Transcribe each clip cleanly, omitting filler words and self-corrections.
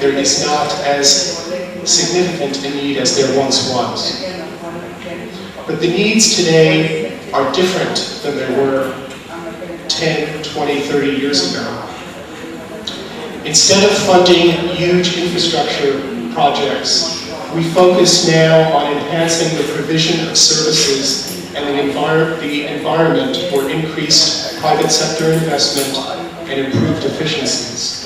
there is not as significant a need as there once was. But the needs today are different than they were 10, 20, 30 years ago. Instead of funding huge infrastructure projects, we focus now on enhancing the provision of services and the environment for increased private sector investment and improved efficiencies.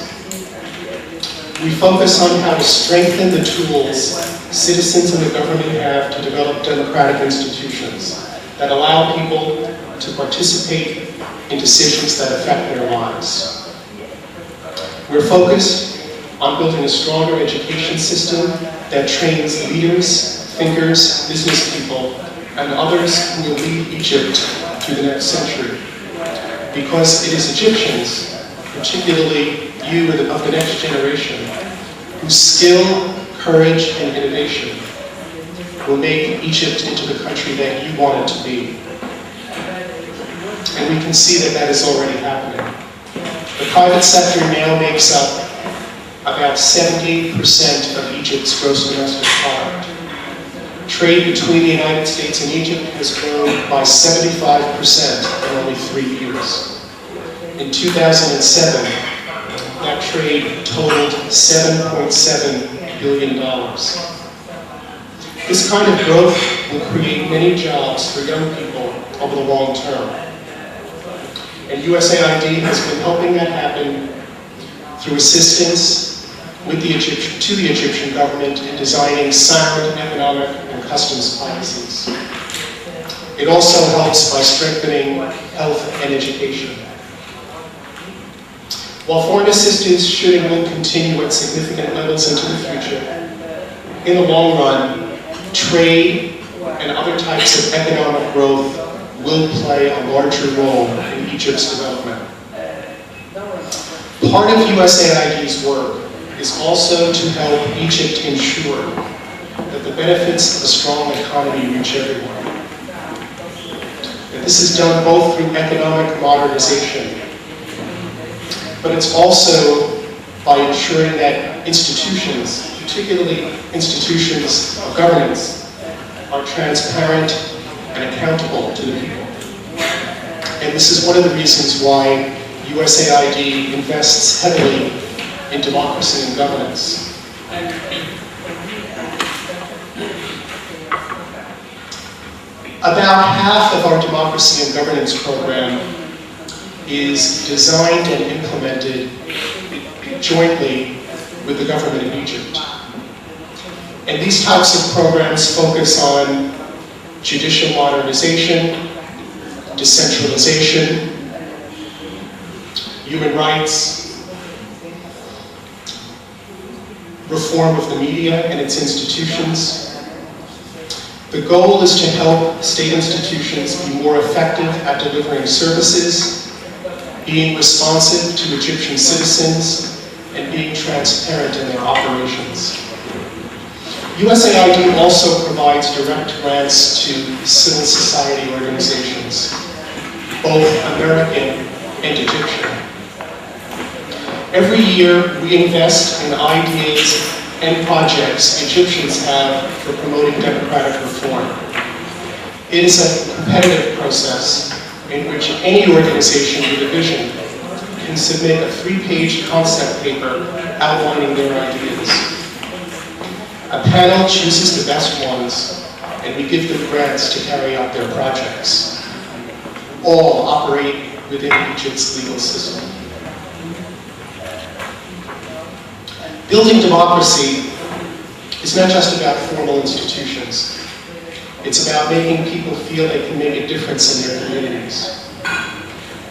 We focus on how to strengthen the tools citizens and the government have to develop democratic institutions that allow people to participate in decisions that affect their lives. We're focused on building a stronger education system that trains leaders, thinkers, business people, and others who will lead Egypt through the next century. Because it is Egyptians, particularly you of the next generation, whose skill, courage, and innovation will make Egypt into the country that you want it to be. And we can see that that is already happening. The private sector now makes up about 78% of Egypt's gross domestic product. Trade between the United States and Egypt has grown by 75% in only 3 years. In 2007, that trade totaled $7.7 billion. This kind of growth will create many jobs for young people over the long term. And USAID has been helping that happen through assistance with the Egyptian government in designing sound economic and customs policies. It also helps by strengthening health and education. While foreign assistance should and will continue at significant levels into the future, in the long run, trade and other types of economic growth will play a larger role in Egypt's development. Part of USAID's work is also to help Egypt ensure that the benefits of a strong economy reach everyone. And this is done both through economic modernization, but it's also by ensuring that institutions, particularly institutions of governance, are transparent and accountable to the people. And this is one of the reasons why USAID invests heavily in democracy and governance. About half of our democracy and governance program is designed and implemented jointly with the government of Egypt. And these types of programs focus on judicial modernization, decentralization, human rights, reform of the media and its institutions. The goal is to help state institutions be more effective at delivering services, being responsive to Egyptian citizens, and being transparent in their operations. USAID also provides direct grants to civil society organizations, both American and Egyptian. Every year, we invest in ideas and projects Egyptians have for promoting democratic reform. It is a competitive process in which any organization with a vision can submit a 3-page concept paper outlining their ideas. A panel chooses the best ones, and we give them grants to carry out their projects. All operate within Egypt's legal system. Building democracy is not just about formal institutions. It's about making people feel they can make a difference in their communities.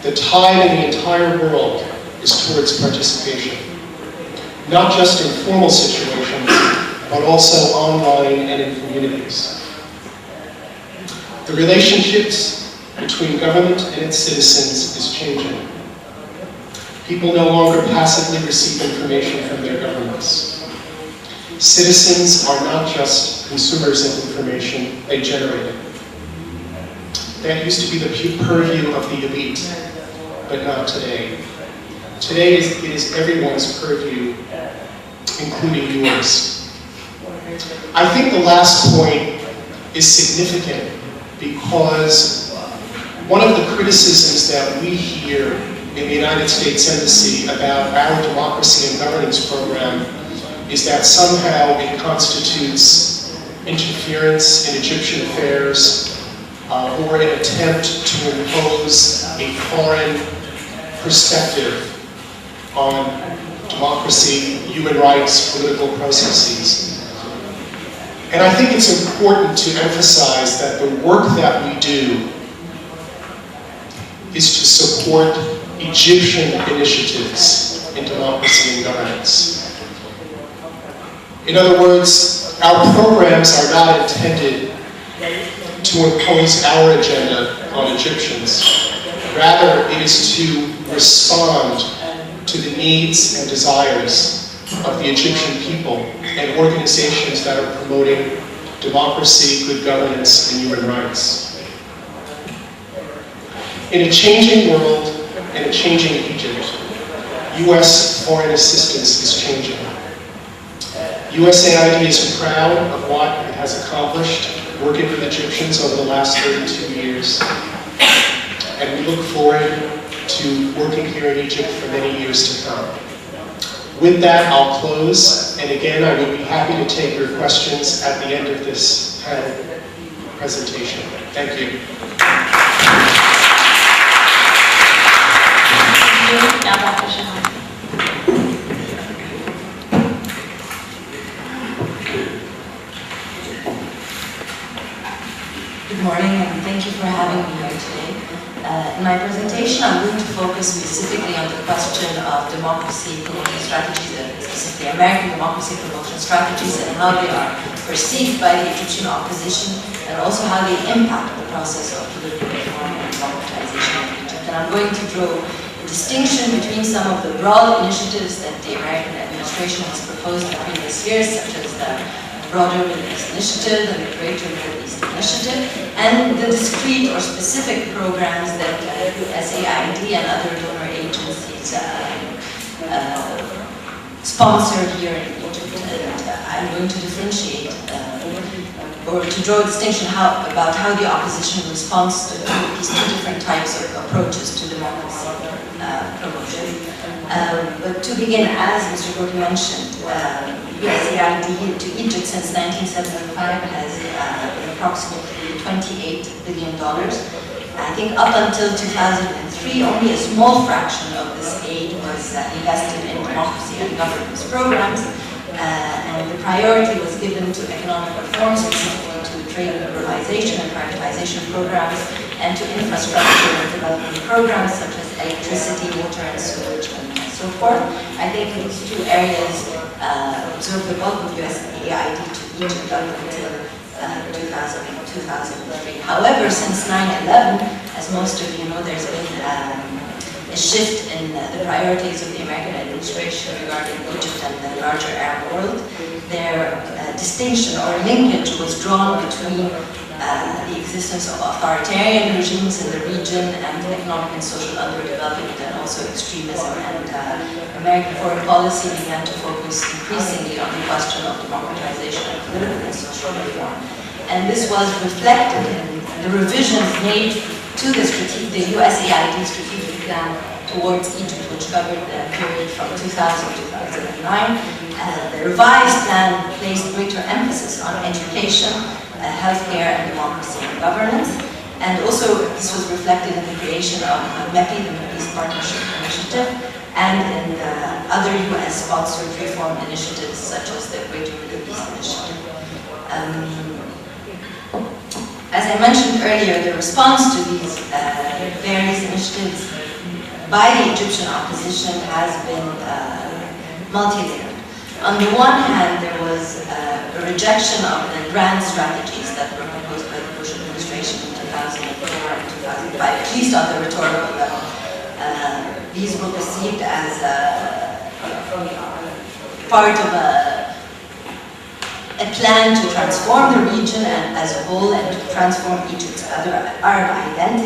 The tide in the entire world is towards participation, not just in formal situations, but also online and in communities. The relationships between government and its citizens is changing. People no longer passively receive information from their governments. Citizens are not just consumers of information, they generate it. That used to be the purview of the elite, but not today. Today it is everyone's purview including yours. I think the last point is significant because one of the criticisms that we hear in the United States Embassy about our democracy and governance program is that somehow it constitutes interference in Egyptian affairs or an attempt to impose a foreign perspective on democracy, human rights, political processes. And I think it's important to emphasize that the work that we do is to support Egyptian initiatives in democracy and governance. In other words, our programs are not intended to impose our agenda on Egyptians. Rather, it is to respond to the needs and desires of the Egyptian people and organizations that are promoting democracy, good governance, and human rights. In a changing world and a changing Egypt, U.S. foreign assistance is changing. USAID is proud of what it has accomplished working with Egyptians over the last 32 years. And we look forward to working here in Egypt for many years to come. With that, I'll close. And again, I would be happy to take your questions at the end of this panel presentation. Thank you. Good morning, and thank you for having me here today. In my presentation, I'm going to focus specifically on the question of democracy promotion strategies, and specifically American democracy promotion strategies, and how they are perceived by the Egyptian opposition, and also how they impact the process of political reform and democratization in Egypt. And I'm going to draw a distinction between some of the broad initiatives that the American administration has proposed in previous years, such as the broader Middle East Initiative and the Greater Middle East Initiative, and the discrete or specific programs that USAID and other donor agencies sponsor here in Egypt. And I'm going to differentiate or to draw a distinction about how the opposition responds to these two different types of approaches to democracy promotion. But to begin, as Mr. Groarke mentioned, USAID to Egypt since 1975 has approximately $28 billion. I think up until 2003, only a small fraction of this aid was invested in democracy and governance programs, and the priority was given to economic reform, specifically to trade liberalization and privatization programs, and to infrastructure and development programs such as electricity, water, and sewage, and so forth. I think these two areas absorbed the bulk of USAID to Egypt up until 2003. However, since 9/11, as most of you know, there's been a shift in the priorities of the American administration regarding Egypt and the larger Arab world. Their distinction or linkage was drawn between the existence of authoritarian regimes in the region and economic and social underdevelopment and also extremism. And American foreign policy began to focus increasingly on the question of democratization and political and social reform. And this was reflected in the revisions made to the USAID strategic plan towards Egypt, which covered the period from 2000 to 2009. The revised plan placed greater emphasis on education, healthcare, and democracy and governance. And also, this was reflected in the creation of MEPI, the Middle East Partnership Initiative, and in the other US-sponsored reform initiatives, such as the Greater Middle East Initiative. As I mentioned earlier, the response to these various initiatives by the Egyptian opposition has been multi-layered. On the one hand, there was a rejection of the grand strategies that were proposed by the Bush administration in 2004 and 2005, at least on the rhetorical level. These were perceived as part of a plan to transform the region and as a whole, and to transform Egypt's other Arab identity.